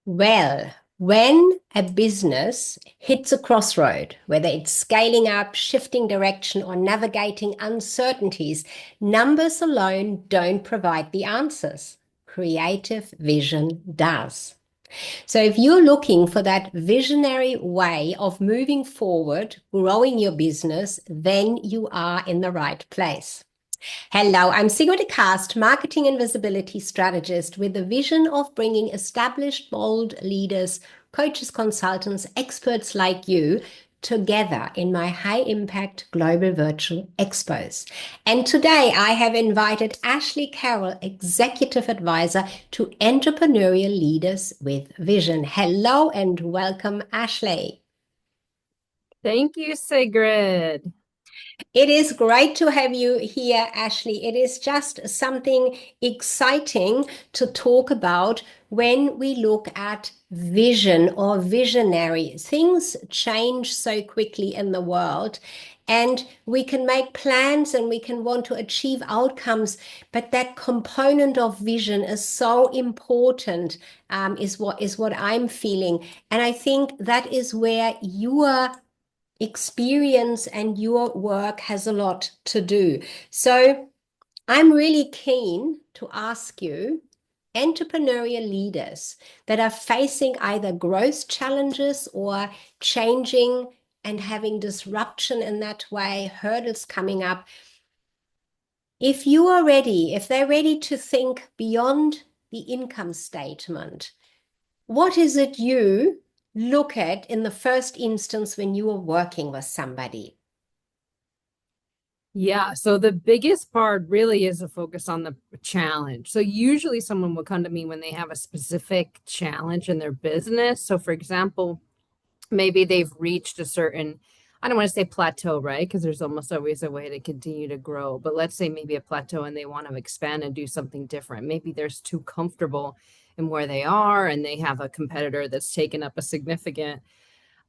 Well, when a business hits a crossroad, whether it's scaling up, shifting direction, or navigating uncertainties, numbers alone don't provide the answers. Creative vision does. So if you're looking for that visionary way of moving forward, growing your business, then you are in the right place. Hello, I'm Sigrid de Kaste, marketing and visibility strategist with the vision of bringing established, bold leaders, coaches, consultants, experts like you together in my high impact global virtual expos. And today I have invited Ashley Carroll, executive advisor to Entrepreneurial Leaders with Vision. Hello and welcome, Ashley. Thank you, Sigrid. It is great to have you here, Ashley. It is just something exciting to talk about when we look at vision or visionary. Things change so quickly in the world, and we can make plans and we can want to achieve outcomes, but that component of vision is so important, is what I'm feeling. And I think that is where your experience and your work has a lot to do. So I'm really keen to ask you, entrepreneurial leaders that are facing either growth challenges or changing and having disruption in that way, hurdles coming up. If you are ready, if they're ready to think beyond the income statement, what is it you look at in the first instance when you are working with somebody? Yeah, so the biggest part really is a focus on the challenge. So usually someone will come to me when they have a specific challenge in their business. So for example, maybe they've reached a certain, I don't want to say plateau, right? Because there's almost always a way to continue to grow. But let's say maybe a plateau and they want to expand and do something different. Maybe they're too comfortable in where they are and they have a competitor that's taken up a significant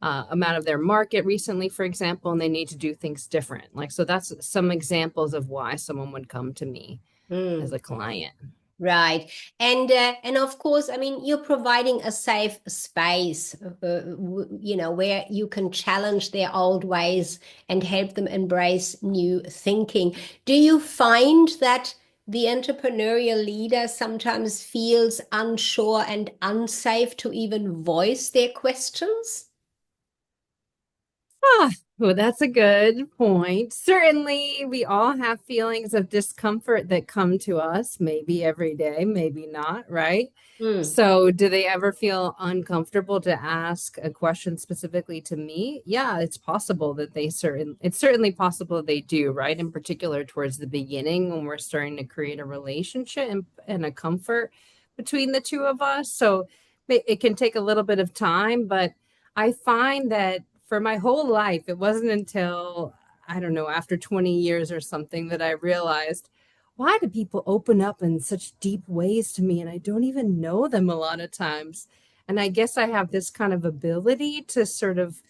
amount of their market recently, for example, and they need to do things different. Like, so that's some examples of why someone would come to me as Mm. a client. Right. And of course, I mean, you're providing a safe space, where you can challenge their old ways and help them embrace new thinking. Do you find that the entrepreneurial leader sometimes feels unsure and unsafe to even voice their questions? Ah, well, that's a good point. Certainly, we all have feelings of discomfort that come to us, maybe every day, maybe not, right? Mm. So, do they ever feel uncomfortable to ask a question specifically to me? Yeah, it's possible that it's certainly possible they do, right? In particular, towards the beginning when we're starting to create a relationship and a comfort between the two of us. So, it can take a little bit of time, but I find that for my whole life, it wasn't until, I don't know, after 20 years or something that I realized, why do people open up in such deep ways to me and I don't even know them a lot of times? And I guess I have this kind of ability to sort of,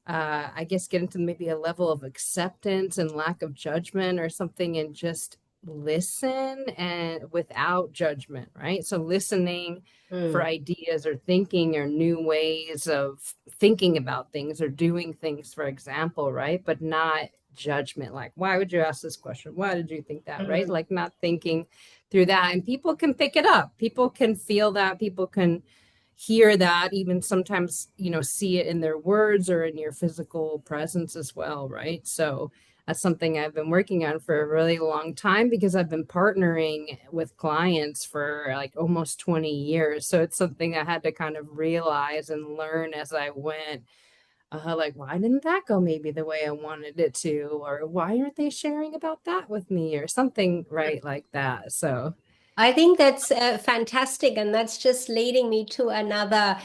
I guess, get into maybe a level of acceptance and lack of judgment or something and just listen and without judgment, right? So listening for Mm. ideas or thinking or new ways of thinking about things or doing things, for example, right? But not judgment. Like, why would you ask this question? Why did you think that, right? Mm. Like, not thinking through that. And people can pick it up. People can feel that. People can hear that, even sometimes, see it in their words or in your physical presence as well, right? So, that's something I've been working on for a really long time because I've been partnering with clients for like almost 20 years. So it's something I had to kind of realize and learn as I went. Like, why didn't that go maybe the way I wanted it to? Or why aren't they sharing about that with me? Or something right like that. So, I think that's fantastic, and that's just leading me to another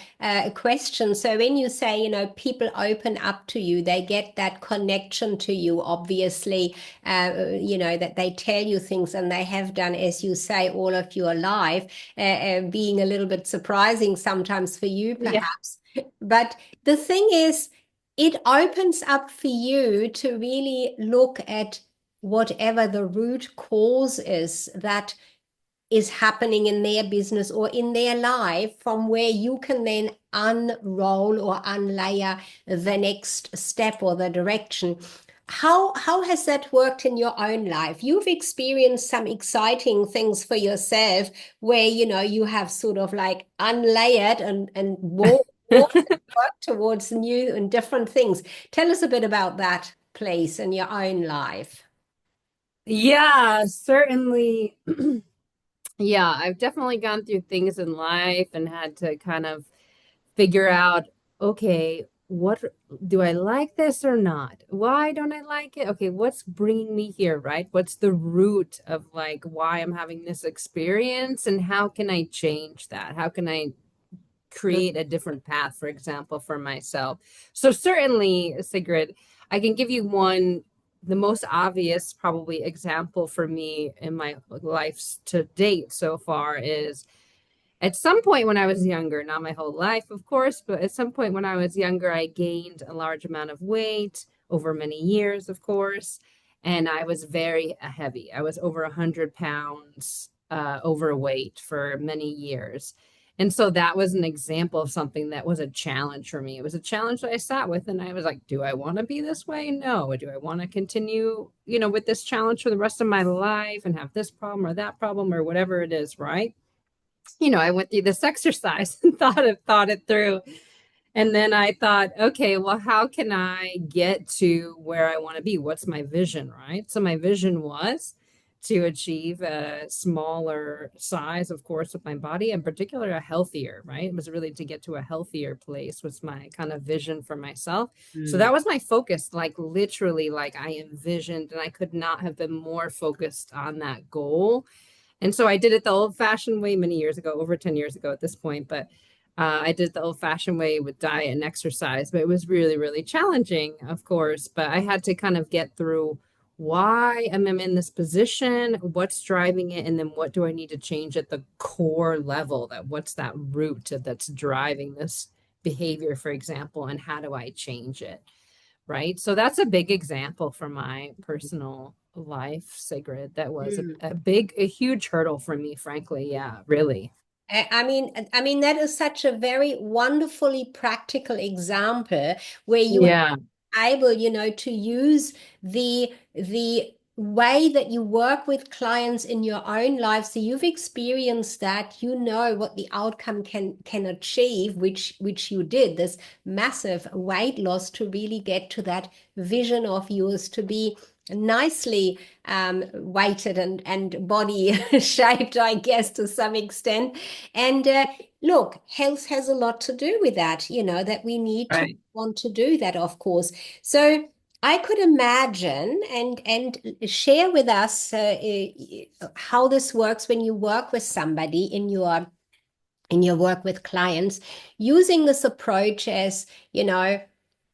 question. So, when you say, people open up to you, they get that connection to you, obviously, that they tell you things, and they have done, as you say, all of your life, being a little bit surprising sometimes for you, yeah. perhaps. But the thing is, it opens up for you to really look at whatever the root cause is that is happening in their business or in their life, from where you can then unroll or unlayer the next step or the direction. How has that worked in your own life? You've experienced some exciting things for yourself where you have sort of like unlayered and walked towards new and different things. Tell us a bit about that place in your own life. Yeah, certainly. Yeah, I've definitely gone through things in life and had to kind of figure out, okay, what do I like this or not? Why don't I like it? Okay, what's bringing me here, right? What's the root of like why I'm having this experience and how can I change that? How can I create a different path, for example, for myself? So certainly, Sigrid, I can give you one, the most obvious probably example for me in my life to date so far is at some point when I was younger, not my whole life, of course, but at some point when I was younger, I gained a large amount of weight over many years, of course, and I was very heavy. I was over 100 pounds overweight for many years. And so that was an example of something that was a challenge for me. It was a challenge that I sat with, and I was like, do I want to be this way? No. Do I want to continue, with this challenge for the rest of my life and have this problem or that problem or whatever it is, right? I went through this exercise and thought it through. And then I thought, okay, well, how can I get to where I want to be? What's my vision, right? So my vision was to achieve a smaller size, of course, of my body, in particular, a healthier, right? It was really to get to a healthier place was my kind of vision for myself. So Mm. that was my focus, like literally, like I envisioned, and I could not have been more focused on that goal. And so I did it the old fashioned way many years ago, over 10 years ago at this point. But I did it the old fashioned way with diet and exercise. But it was really, really challenging, of course. But I had to kind of get through why am I in this position, what's driving it, and then what do I need to change at the core level? That what's that root that's driving this behavior, for example, and how do I change it? Right. So that's a big example from my personal life, Sigrid. That was Mm. a huge hurdle for me, frankly. Yeah, really. I mean, that is such a very wonderfully practical example where you Yeah. able, to use the way that you work with clients in your own life. So you've experienced that, what the outcome can achieve, which you did, this massive weight loss to really get to that vision of yours to be nicely weighted and body shaped, I guess, to some extent. And look, health has a lot to do with that, that we need to Right. want to do that, of course. So I could imagine and share with us how this works when you work with somebody in your work with clients, using this approach as,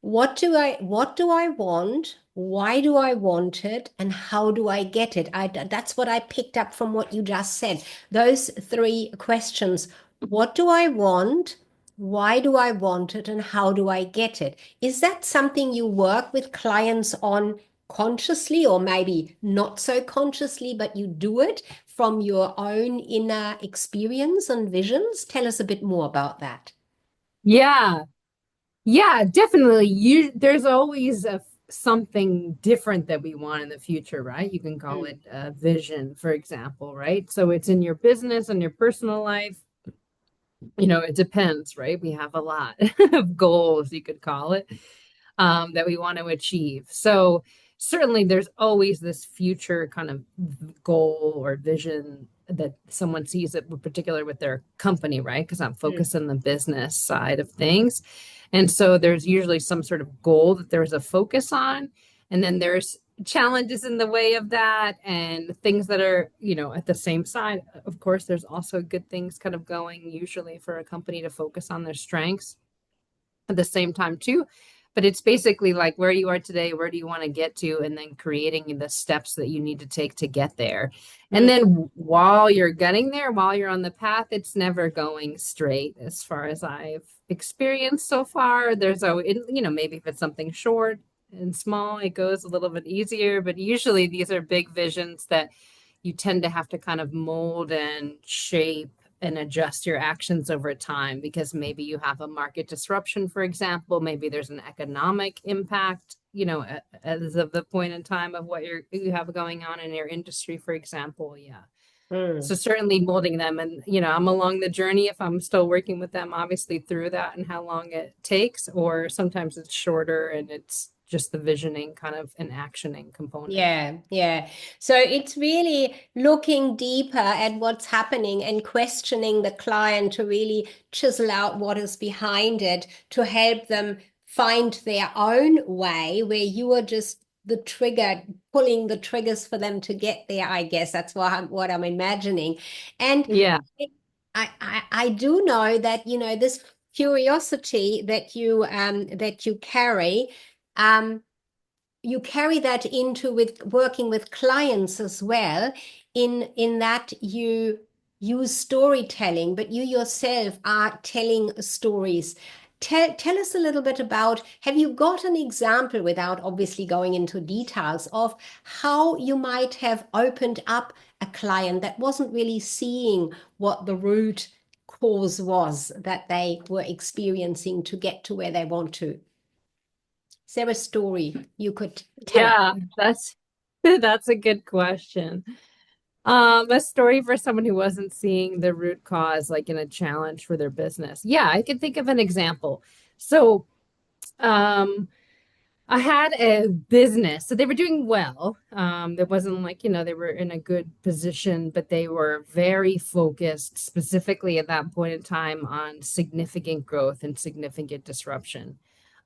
what do I want? Why do I want it? And how do I get it? That's what I picked up from what you just said. Those three questions. What do I want? Why do I want it? And how do I get it? Is that something you work with clients on consciously or maybe not so consciously, but you do it from your own inner experience and visions? Tell us a bit more about that. Yeah. Yeah, definitely. There's always something different that we want in the future, right? You can call Mm. it a vision, for example, right? So it's in your business and your personal life. It depends, right? We have a lot of goals, you could call it, that we want to achieve. So certainly there's always this future kind of goal or vision that someone sees it, in particular with their company, right? Because I'm Mm. focused on the business side of things. And so there's usually some sort of goal that there's a focus on. And then there's challenges in the way of that and things that are, at the same side. Of course, there's also good things kind of going usually for a company to focus on their strengths at the same time too. But it's basically like where you are today, where do you want to get to, and then creating the steps that you need to take to get there. And Mm. then while you're getting there, while you're on the path, it's never going straight as far as I've experienced so far. There's always, maybe if it's something short and small, it goes a little bit easier, but usually these are big visions that you tend to have to kind of mold and shape and adjust your actions over time because maybe you have a market disruption, for example, maybe there's an economic impact, as of the point in time of what you have going on in your industry, for example. Yeah. Mm. So certainly molding them, and I'm along the journey if I'm still working with them, obviously through that and how long it takes, or sometimes it's shorter and it's just the visioning kind of an actioning component. Yeah, yeah. So it's really looking deeper at what's happening and questioning the client to really chisel out what is behind it to help them find their own way where you are just the trigger, pulling the triggers for them to get there, I guess. That's what I'm imagining. And Yeah. I do know that, this curiosity that you carry, you carry that into with working with clients as well, in that you use storytelling, but you yourself are telling stories. Tell us a little bit about, have you got an example, without obviously going into details, of how you might have opened up a client that wasn't really seeing what the root cause was that they were experiencing to get to where they want to? Is there a story you could tell us? Yeah, that's that's a good question. A story for someone who wasn't seeing the root cause, like in a challenge for their business. Yeah, I can think of an example. So, um, I had a business, so they were doing well. There wasn't like, they were in a good position, but they were very focused specifically at that point in time on significant growth and significant disruption.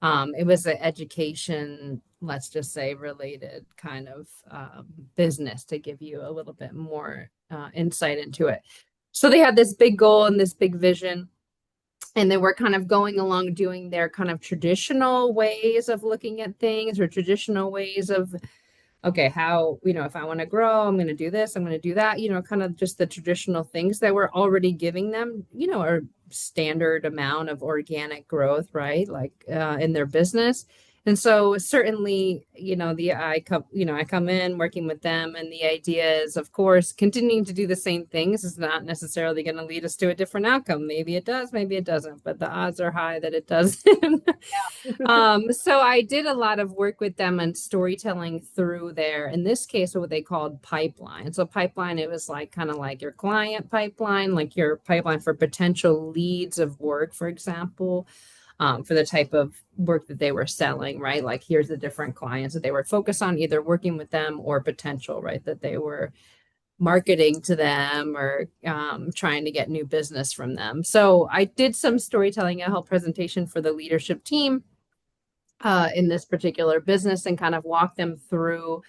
It was an education, let's just say, related kind of business to give you a little bit more insight into it. So they had this big goal and this big vision, and they were kind of going along doing their kind of traditional ways of looking at things, or traditional ways of, okay, how, if I want to grow, I'm going to do this, I'm going to do that, kind of just the traditional things that were already giving them, a standard amount of organic growth, right? Like in their business. And so certainly, I come in working with them, and the idea is, of course, continuing to do the same things is not necessarily going to lead us to a different outcome. Maybe it does, maybe it doesn't, but the odds are high that it doesn't. So I did a lot of work with them on storytelling through their, in this case, what they called pipeline. So pipeline, it was like kind of like your client pipeline, like your pipeline for potential leads of work, for example, for the type of work that they were selling, right? Like here's the different clients that they were focused on, either working with them or potential, right? That they were marketing to them, or trying to get new business from them. So I did some storytelling, a whole presentation for the leadership team in this particular business, and kind of walk them through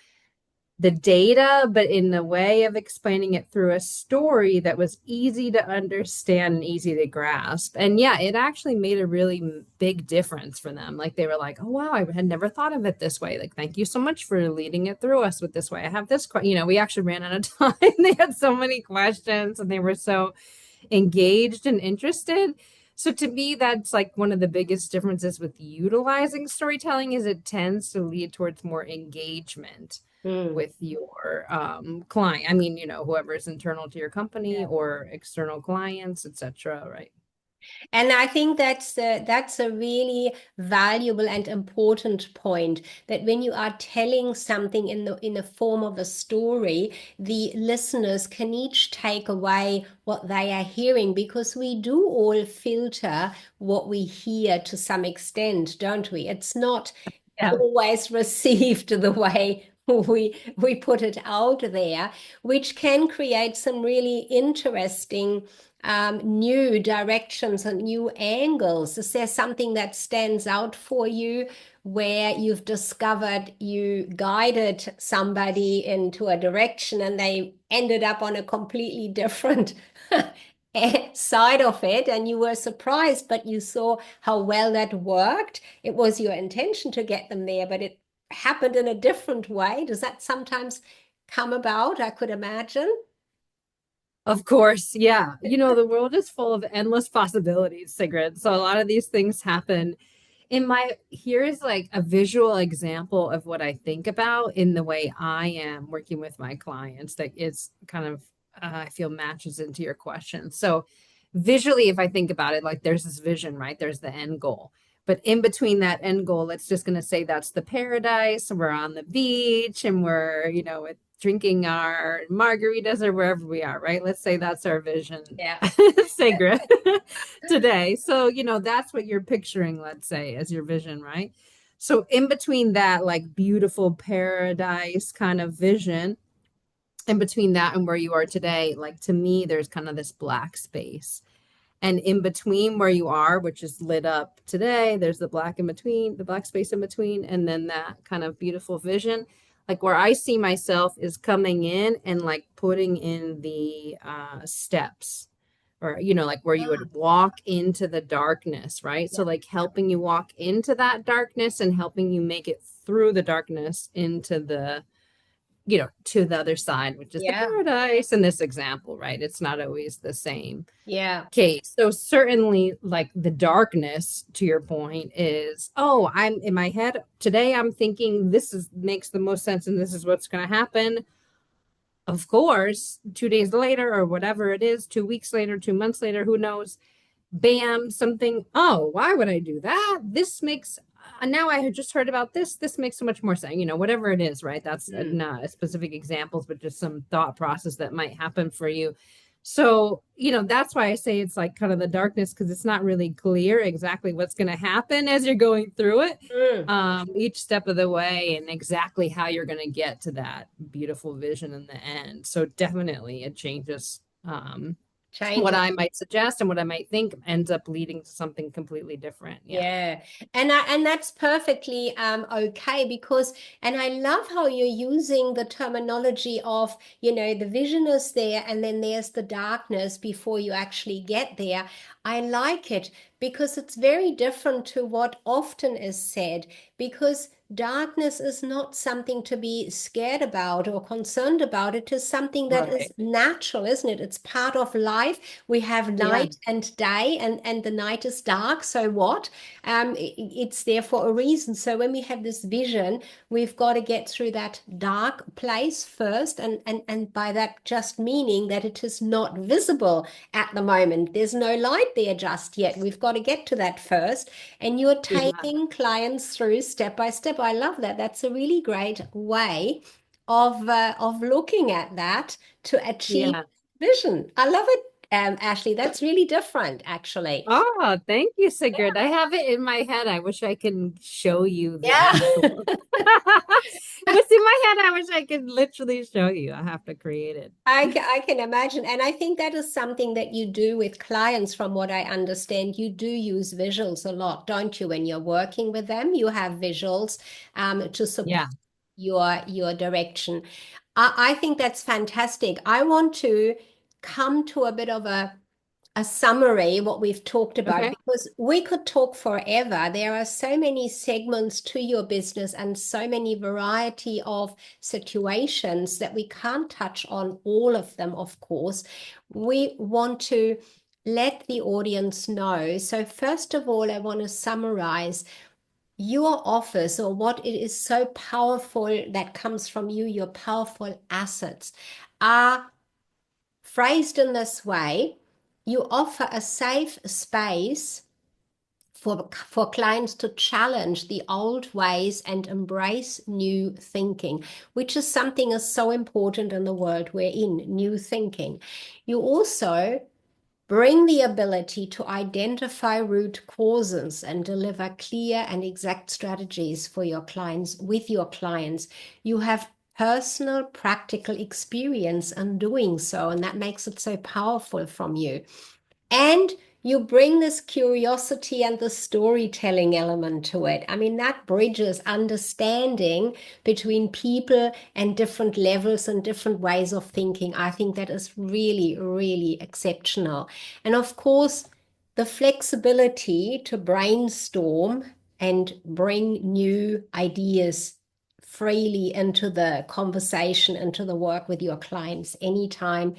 the data, but in the way of explaining it through a story that was easy to understand and easy to grasp. And yeah, it actually made a really big difference for them. Like they were like, oh, wow, I had never thought of it this way. Like, thank you so much for leading it through us with this way. I have this, we actually ran out of time. They had so many questions and they were so engaged and interested. So to me, that's like one of the biggest differences with utilizing storytelling, is it tends to lead towards more engagement Mm. with your client. I mean, whoever's internal to your company or external clients, etc. Right. And I think that's a really valuable and important point, that when you are telling something in the form of a story, the listeners can each take away what they are hearing, because we do all filter what we hear to some extent, don't we? It's not Yeah. always received the way we put it out there, which can create some really interesting new directions and new angles. Is there something that stands out for you where you've discovered you guided somebody into a direction and they ended up on a completely different side of it, and you were surprised, but you saw how well that worked? It was your intention to get them there, but it happened in a different way. Does that sometimes come about? I could imagine. Of course. Yeah. The world is full of endless possibilities, Sigrid. So a lot of these things happen here's like a visual example of what I think about in the way I am working with my clients that is kind of, I feel matches into your question. So visually, if I think about it, like there's this vision, right? There's the end goal. But in between that end goal, it's just going to say that's the paradise. We're on the beach and we're, drinking our margaritas or wherever we are, right? Let's say that's our vision, Yeah. Sigrid, today. So, that's what you're picturing, let's say, as your vision, right? So, in between that, like beautiful paradise kind of vision, in between that and where you are today, like to me, there's kind of this black space. And in between where you are, which is lit up today, there's the black in between, the black space in between, and then that kind of beautiful vision. Like where I see myself is coming in and like putting in the steps, or, like where you would walk into the darkness, right? So, like helping you walk into that darkness and helping you make it through the darkness into the to the other side, which is the Yeah. paradise in this example, right? It's not always the same. Yeah. Okay, so certainly like the darkness to your point is, oh, I'm in my head today, I'm thinking this is makes the most sense and this is what's going to happen. Of course, 2 days later or whatever it is, 2 weeks later, 2 months later, who knows, bam, something, oh, why would I do that? This makes now I had just heard about this makes so much more sense, whatever it is, right? That's not specific examples, but just some thought process that might happen for you. So, that's why I say it's like kind of the darkness, because it's not really clear exactly what's going to happen as you're going through it, Mm. each step of the way, and exactly how you're going to get to that beautiful vision in the end. So definitely it changes, what Changes. I might suggest and what I might think ends up leading to something completely different. Yeah. Yeah. And that's perfectly okay, because and I love how you're using the terminology of, the vision is there and then there's the darkness before you actually get there. I like it because it's very different to what often is said, because darkness is not something to be scared about or concerned about. It is something that is Right. natural, isn't it? It's part of life. We have Yeah. night and day, and the night is dark. So what? It's there for a reason. So when we have this vision, we've got to get through that dark place first, and by that just meaning that it is not visible at the moment. There's no light there just yet. We've got to get to that first. And you're Yeah. taking clients through step by step. I love that. That's a really great way of looking at that to achieve Yeah. vision. I love it, Ashley. That's really different, actually. Oh, thank you, Sigrid. I have it in my head. I wish I can show you the Yeah. actual. It was in my head. I wish I could literally show you. I have to create it. I can imagine. And I think that is something that you do with clients, from what I understand. You do use visuals a lot, don't you? When you're working with them, you have visuals to support Yeah. your direction. I think that's fantastic. I want to come to a bit of a summary what we've talked about, Okay. because we could talk forever. There are so many segments to your business and so many variety of situations that we can't touch on all of them, of course. We want to let the audience know. So first of all, I want to summarize your office, or what it is so powerful that comes from you, your powerful assets are phrased in this way. You offer a safe space for clients to challenge the old ways and embrace new thinking, which is something is so important in the world we're in, new thinking. You also bring the ability to identify root causes and deliver clear and exact strategies for your clients, with your clients. You have personal, practical experience in doing so, and that makes it so powerful from you. And you bring this curiosity and the storytelling element to it. I mean, that bridges understanding between people and different levels and different ways of thinking. I think that is really, really exceptional. And of course, the flexibility to brainstorm and bring new ideas freely into the conversation, into the work with your clients anytime,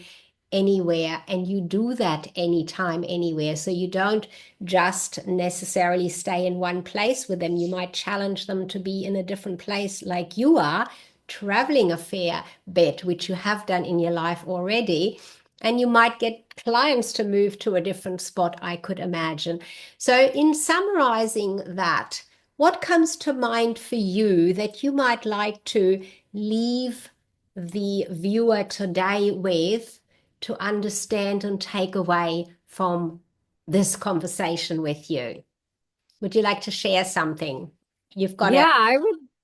anywhere, and you do that anytime, anywhere. So you don't just necessarily stay in one place with them. You might challenge them to be in a different place, like you are traveling a fair bit, which you have done in your life already. And you might get clients to move to a different spot, I could imagine. So, in summarizing that, what comes to mind for you that you might like to leave the viewer today with to understand and take away from this conversation with you? Would you like to share something? You've got a, Yeah,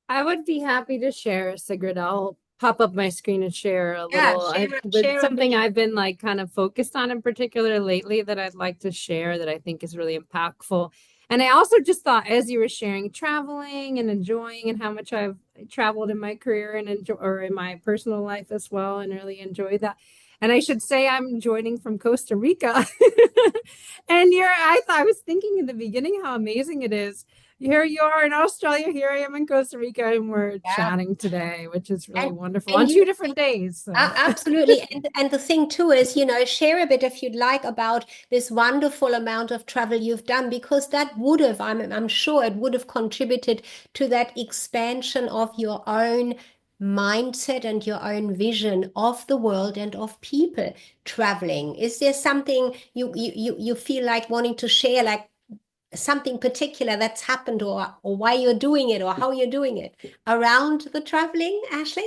I would be happy to share, Sigrid. I'll pop up my screen and share a yeah, little. With share a something vision. I've been like kind of focused on in particular lately that I'd like to share that I think is really impactful. And I also just thought as you were sharing traveling and enjoying and how much I've traveled in my career and enjoy or in my personal life as well and really enjoyed that. And I should say I'm joining from Costa Rica. And I was thinking in the beginning how amazing it is here you are in Australia. Here I am in Costa Rica, and we're Yeah. chatting today, which is really And wonderful on and you two different days. So, Absolutely. And the thing too is, share a bit if you'd like about this wonderful amount of travel you've done, because that would have, I'm sure it would have contributed to that expansion of your own mindset and your own vision of the world and of people traveling. Is there something you feel like wanting to share, like something particular that's happened, or why you're doing it or how you're doing it around the traveling, Ashley?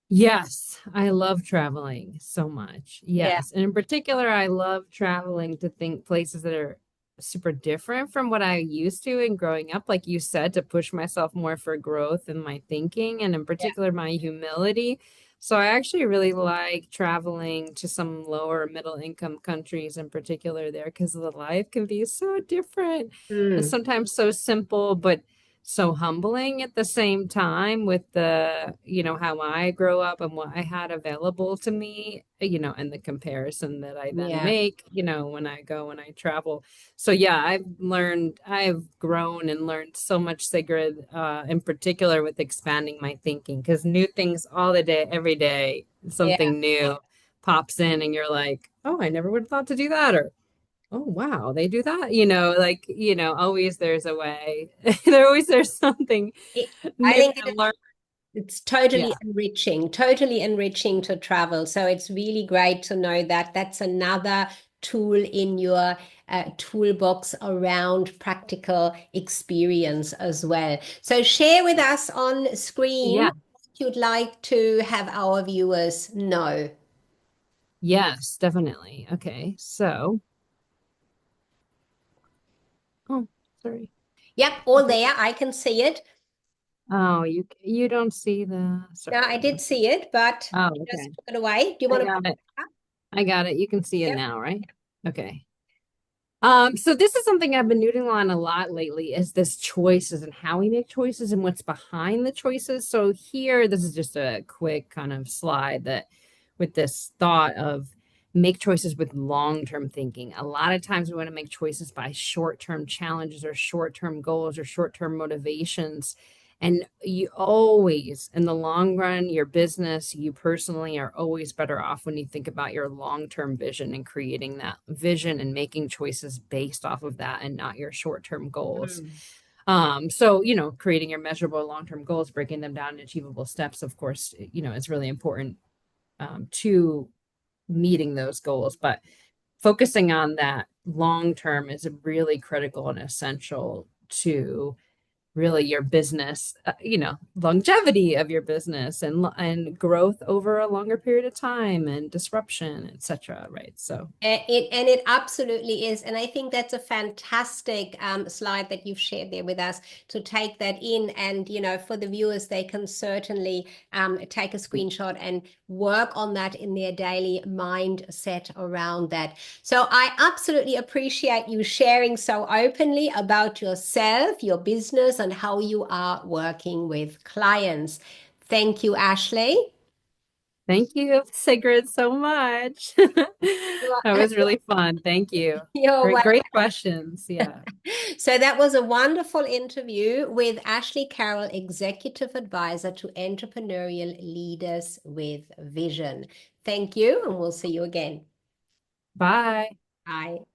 yes, I love traveling so much. Yeah. Yes. And in particular, I love traveling to think places that are super different from what I used to in growing up, like you said, to push myself more for growth in my thinking and in particular my humility. So I actually really like traveling to some lower middle income countries in particular there because the life can be so different and Mm. sometimes so simple, but so humbling at the same time with the, how I grow up and what I had available to me, and the comparison that I then Yeah. make, when I go and I travel. So yeah, I've grown and learned so much, Sigrid, in particular with expanding my thinking because new things all the day, every day, Yeah. something new pops in and you're like, oh, I never would have thought to do that. Or oh wow, they do that, like, always there's a way. There's something I new think to learn. it's Yeah. totally enriching to travel. So it's really great to know that that's another tool in your toolbox around practical experience as well. So share with us on screen Yeah. what you'd like to have our viewers know. Yes, definitely. Okay. So, oh, sorry. Yep, all Okay. there. I can see it. Oh, you don't see the, Now sorry. I did see it, but Oh, just okay. took it away. Do you I want to? got it. I got it. You can see it Yep. now, right? Okay. So this is something I've been noodling on a lot lately is this choices and how we make choices and what's behind the choices. So here, this is just a quick kind of slide that with this thought of make choices with long-term thinking. A lot of times we want to make choices by short-term challenges or short-term goals or short-term motivations. And you always, in the long run, your business, you personally are always better off when you think about your long-term vision and creating that vision and making choices based off of that and not your short-term goals. Mm. So, creating your measurable long-term goals, breaking them down in achievable steps, of course, is really important to meeting those goals. But focusing on that long term is really critical and essential to really your business, longevity of your business and growth over a longer period of time and disruption, etc. Right. So It absolutely is. And I think that's a fantastic slide that you've shared there with us to take that in. And, for the viewers, they can certainly take a screenshot and work on that in their daily mindset around that. So I absolutely appreciate you sharing so openly about yourself, your business, and how you are working with clients. Thank you, Ashley. thank you, Sigrid, so much. That was really fun. Thank you. You're Great, great welcome. questions. Yeah. So that was a wonderful interview with Ashley Carroll, Executive Advisor to Entrepreneurial Leaders with Vision. Thank you, and we'll see you again. Bye. Bye.